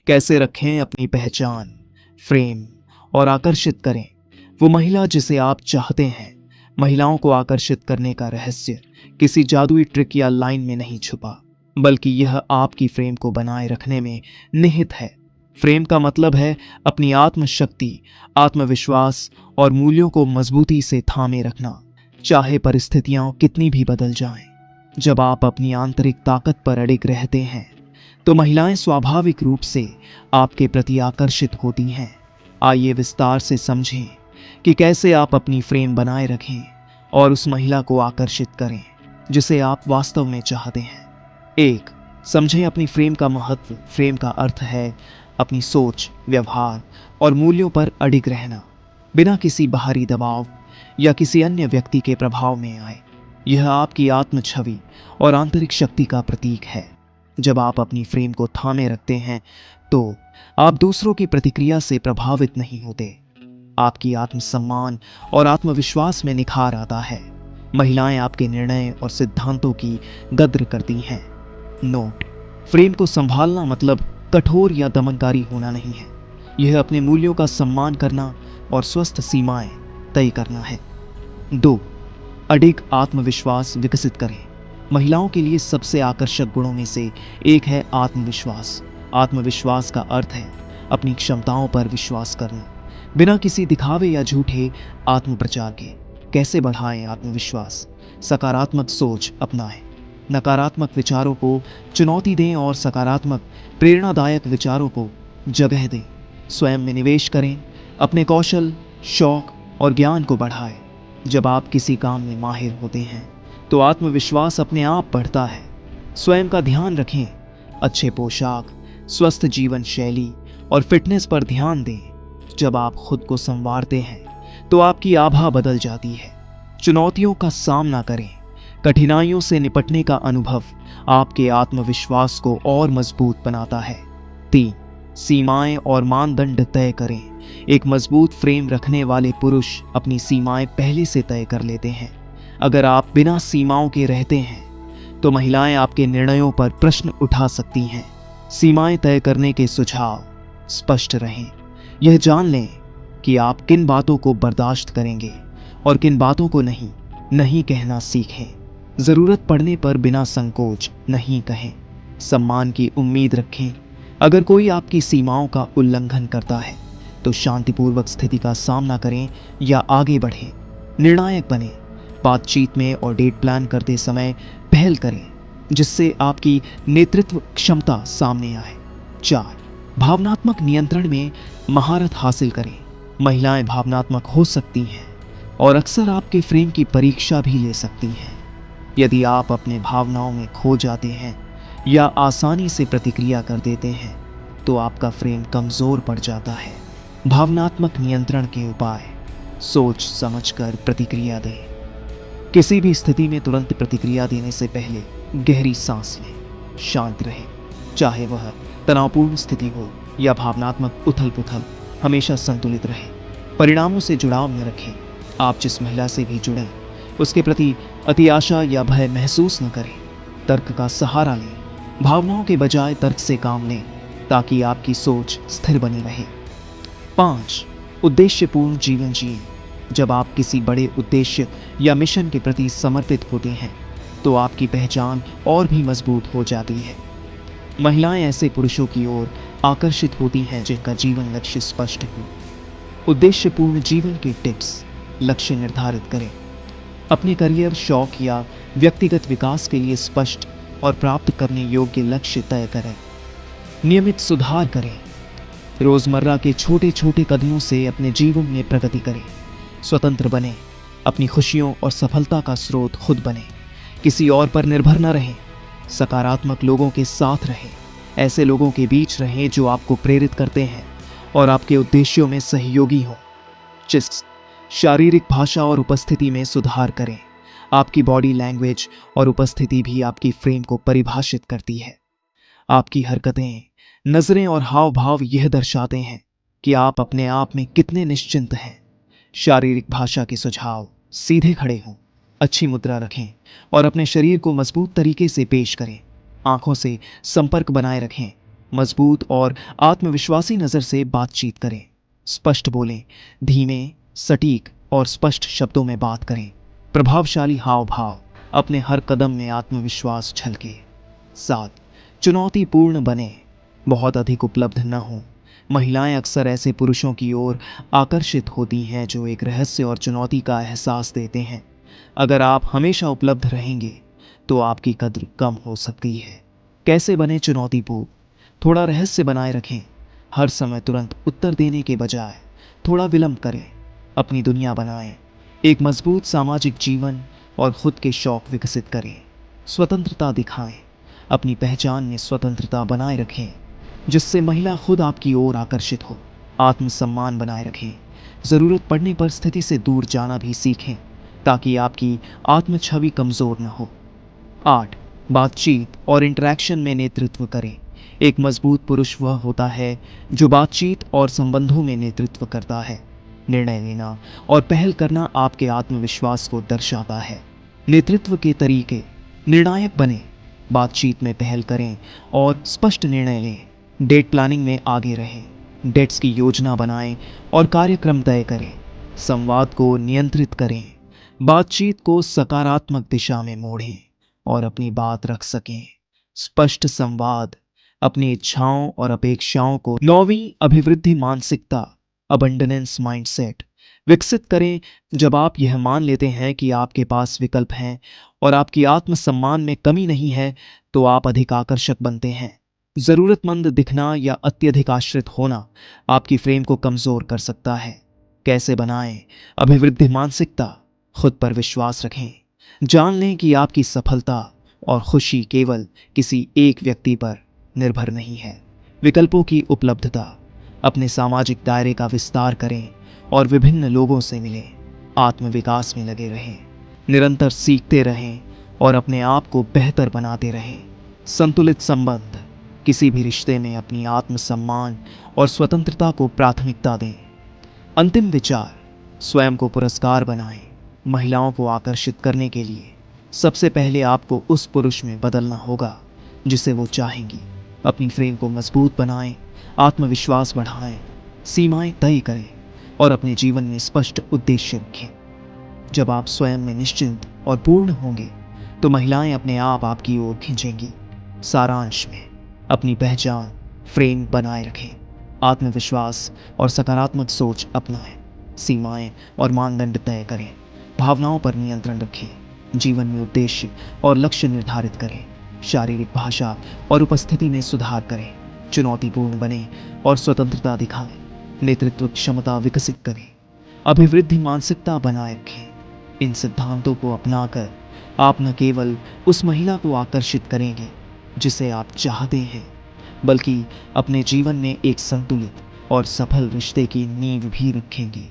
कैसे रखें अपनी पहचान, फ्रेम और आकर्षित करें वो महिला जिसे आप चाहते हैं। महिलाओं को आकर्षित करने का रहस्य किसी जादुई ट्रिक या लाइन में नहीं छुपा, बल्कि यह आपकी फ्रेम को बनाए रखने में निहित है। फ्रेम का मतलब है अपनी आत्मशक्ति, आत्मविश्वास और मूल्यों को मजबूती से थामे रखना, चाहे परिस्थितियां कितनी भी बदल जाएं। जब आप अपनी आंतरिक ताकत पर अडिग रहते हैं तो महिलाएं स्वाभाविक रूप से आपके प्रति आकर्षित होती हैं। आइए विस्तार से समझें कि कैसे आप अपनी फ्रेम बनाए रखें और उस महिला को आकर्षित करें जिसे आप वास्तव में चाहते हैं। 1. समझें अपनी फ्रेम का महत्व। फ्रेम का अर्थ है अपनी सोच, व्यवहार और मूल्यों पर अडिग रहना, बिना किसी बाहरी दबाव या किसी अन्य व्यक्ति के प्रभाव में आए। यह आपकी आत्म छवि और आंतरिक शक्ति का प्रतीक है। जब आप अपनी फ्रेम को थामे रखते हैं तो आप दूसरों की प्रतिक्रिया से प्रभावित नहीं होते। आपकी आत्मसम्मान और आत्मविश्वास में निखार आता है। महिलाएं आपके निर्णय और सिद्धांतों की कद्र करती हैं। नोट: फ्रेम को संभालना मतलब कठोर या दमनकारी होना नहीं है। यह अपने मूल्यों का सम्मान करना और स्वस्थ सीमाएं तय करना है। 2. अडिग आत्मविश्वास विकसित करें। महिलाओं के लिए सबसे आकर्षक गुणों में से एक है आत्मविश्वास। आत्मविश्वास का अर्थ है अपनी क्षमताओं पर विश्वास करना, बिना किसी दिखावे या झूठे आत्मप्रचार के। कैसे बढ़ाएं आत्मविश्वास? सकारात्मक सोच अपनाएं, नकारात्मक विचारों को चुनौती दें और सकारात्मक प्रेरणादायक विचारों को जगह दें। स्वयं में निवेश करें, अपने कौशल, शौक और ज्ञान को बढ़ाएं। जब आप किसी काम में माहिर होते हैं तो आत्मविश्वास अपने आप बढ़ता है। स्वयं का ध्यान रखें, अच्छे पोशाक, स्वस्थ जीवन शैली और फिटनेस पर ध्यान दें। जब आप खुद को संवारते हैं तो आपकी आभा बदल जाती है। चुनौतियों का सामना करें, कठिनाइयों से निपटने का अनुभव आपके आत्मविश्वास को और मजबूत बनाता है। 3. सीमाएं और मानदंड तय करें। एक मजबूत फ्रेम रखने वाले पुरुष अपनी सीमाएं पहले से तय कर लेते हैं। अगर आप बिना सीमाओं के रहते हैं तो महिलाएं आपके निर्णयों पर प्रश्न उठा सकती हैं। सीमाएं तय करने के सुझाव: स्पष्ट रहें। यह जान लें कि आप किन बातों को बर्दाश्त करेंगे और किन बातों को नहीं कहना सीखें। जरूरत पड़ने पर बिना संकोच नहीं कहें। सम्मान की उम्मीद रखें। अगर कोई आपकी सीमाओं का उल्लंघन करता है तो शांतिपूर्वक स्थिति का सामना करें या आगे बढ़ें। निर्णायक बने। बातचीत में और डेट प्लान करते समय पहल करें जिससे आपकी नेतृत्व क्षमता सामने आए। 4. भावनात्मक नियंत्रण में महारत हासिल करें। महिलाएं भावनात्मक हो सकती हैं और अक्सर आपके फ्रेम की परीक्षा भी ले सकती हैं। यदि आप अपने भावनाओं में खो जाते हैं या आसानी से प्रतिक्रिया कर देते हैं तो आपका फ्रेम कमजोर पड़ जाता है। भावनात्मक नियंत्रण के उपाय: सोच समझकर प्रतिक्रिया दें। किसी भी स्थिति में तुरंत प्रतिक्रिया देने से पहले गहरी सांस लें। शांत रहें, चाहे वह तनावपूर्ण स्थिति हो या भावनात्मक उथल-पुथल। हमेशा संतुलित रहें। परिणामों से जुड़ाव न रखें। आप जिस महिला से भी जुड़ें उसके प्रति अति आशा या भय महसूस न करें। तर्क का सहारा लें, भावनाओं के बजाय तर्क से काम लें ताकि आपकी सोच स्थिर बनी रहे। 5. उद्देश्यपूर्ण जीवन जिएं। जब आप किसी बड़े उद्देश्य या मिशन के प्रति समर्पित होते हैं तो आपकी पहचान और भी मजबूत हो जाती है। महिलाएं ऐसे पुरुषों की ओर आकर्षित होती हैं जिनका जीवन लक्ष्य स्पष्ट हो। उद्देश्यपूर्ण जीवन के टिप्स: लक्ष्य निर्धारित करें। अपने करियर, शौक या व्यक्तिगत विकास के लिए स्पष्ट और प्राप्त करने योग्य लक्ष्य तय करें। नियमित सुधार करें। रोजमर्रा के छोटे छोटे कदमों से अपने जीवन में प्रगति करें। स्वतंत्र बने। अपनी खुशियों और सफलता का स्रोत खुद बने। किसी और पर निर्भर न रहें। सकारात्मक लोगों के साथ रहें। ऐसे लोगों के बीच रहें जो आपको प्रेरित करते हैं और आपके उद्देश्यों में सहयोगी हों। शारीरिक भाषा और उपस्थिति में सुधार करें। आपकी बॉडी लैंग्वेज और उपस्थिति भी आपकी फ्रेम को परिभाषित करती है। आपकी हरकतें, नजरें और हाव भाव यह दर्शाते हैं कि आप अपने आप में कितने निश्चिंत हैं। शारीरिक भाषा के सुझाव: सीधे खड़े हों, अच्छी मुद्रा रखें और अपने शरीर को मजबूत तरीके से पेश करें। आंखों से संपर्क बनाए रखें। मजबूत और आत्मविश्वासी नज़र से बातचीत करें। स्पष्ट बोलें, धीमे, सटीक और स्पष्ट शब्दों में बात करें। प्रभावशाली हाव भाव, अपने हर कदम में आत्मविश्वास झलके। 7. चुनौतीपूर्ण बने, बहुत अधिक उपलब्ध न हो। महिलाएं अक्सर ऐसे पुरुषों की ओर आकर्षित होती हैं जो एक रहस्य और चुनौती का एहसास देते हैं। अगर आप हमेशा उपलब्ध रहेंगे तो आपकी कद्र कम हो सकती है। कैसे बने चुनौतीपूर्ण? थोड़ा रहस्य बनाए रखें। हर समय तुरंत उत्तर देने के बजाय थोड़ा विलंब करें। अपनी दुनिया बनाएं। एक मजबूत सामाजिक जीवन और खुद के शौक विकसित करें। स्वतंत्रता दिखाएं। अपनी पहचान में स्वतंत्रता बनाए रखें जिससे महिला खुद आपकी ओर आकर्षित हो। आत्मसम्मान बनाए रखें। ज़रूरत पड़ने पर स्थिति से दूर जाना भी सीखें ताकि आपकी आत्म छवि कमज़ोर न हो। 8. बातचीत और इंटरैक्शन में नेतृत्व करें। एक मजबूत पुरुष वह होता है जो बातचीत और संबंधों में नेतृत्व करता है। निर्णय लेना और पहल करना आपके आत्मविश्वास को दर्शाता है। नेतृत्व के तरीके: निर्णायक बने, बातचीत में पहल करें और स्पष्ट निर्णय लें। डेट प्लानिंग में आगे रहें, डेट्स की योजना बनाएं और कार्यक्रम तय करें। संवाद को नियंत्रित करें, बातचीत को सकारात्मक दिशा में मोड़ें और अपनी बात रख सकें। स्पष्ट संवाद, अपनी इच्छाओं और अपेक्षाओं को 9वीं अभिवृद्धि मानसिकता अबंडेंस माइंडसेट विकसित करें। जब आप यह मान लेते हैं कि आपके पास विकल्प हैं और आपकी आत्मसम्मान में कमी नहीं है तो आप अधिक आकर्षक बनते हैं। ज़रूरतमंद दिखना या अत्यधिक आश्रित होना आपकी फ्रेम को कमज़ोर कर सकता है। कैसे बनाएं अभिवृद्धि मानसिकता? खुद पर विश्वास रखें। जान लें कि आपकी सफलता और खुशी केवल किसी एक व्यक्ति पर निर्भर नहीं है। विकल्पों की उपलब्धता, अपने सामाजिक दायरे का विस्तार करें और विभिन्न लोगों से मिलें। आत्मविकास में लगे रहें, निरंतर सीखते रहें और अपने आप को बेहतर बनाते रहें। संतुलित संबंध, किसी भी रिश्ते में अपनी आत्मसम्मान और स्वतंत्रता को प्राथमिकता दें। अंतिम विचार: स्वयं को पुरस्कार बनाएं। महिलाओं को आकर्षित करने के लिए सबसे पहले आपको उस पुरुष में बदलना होगा जिसे वो चाहेंगी। अपनी फ्रेम को मजबूत बनाएं, आत्मविश्वास बढ़ाएं, सीमाएं तय करें और अपने जीवन में स्पष्ट उद्देश्य रखें। जब आप स्वयं में निश्चिंत और पूर्ण होंगे तो महिलाएं अपने आप आपकी ओर खींचेंगी। सारांश में, अपनी पहचान, फ्रेम बनाए रखें, आत्मविश्वास और सकारात्मक सोच अपनाएं, सीमाएं और मानदंड तय करें, भावनाओं पर नियंत्रण रखें, जीवन में उद्देश्य और लक्ष्य निर्धारित करें, शारीरिक भाषा और उपस्थिति में सुधार करें, चुनौतीपूर्ण बने और स्वतंत्रता दिखाएं, नेतृत्व क्षमता विकसित करें, अभिवृद्धि मानसिकता बनाए रखें। इन सिद्धांतों को अपनाकर आप न केवल उस महिला को आकर्षित करेंगे जिसे आप चाहते हैं, बल्कि अपने जीवन में एक संतुलित और सफल रिश्ते की नींव भी रखेंगे।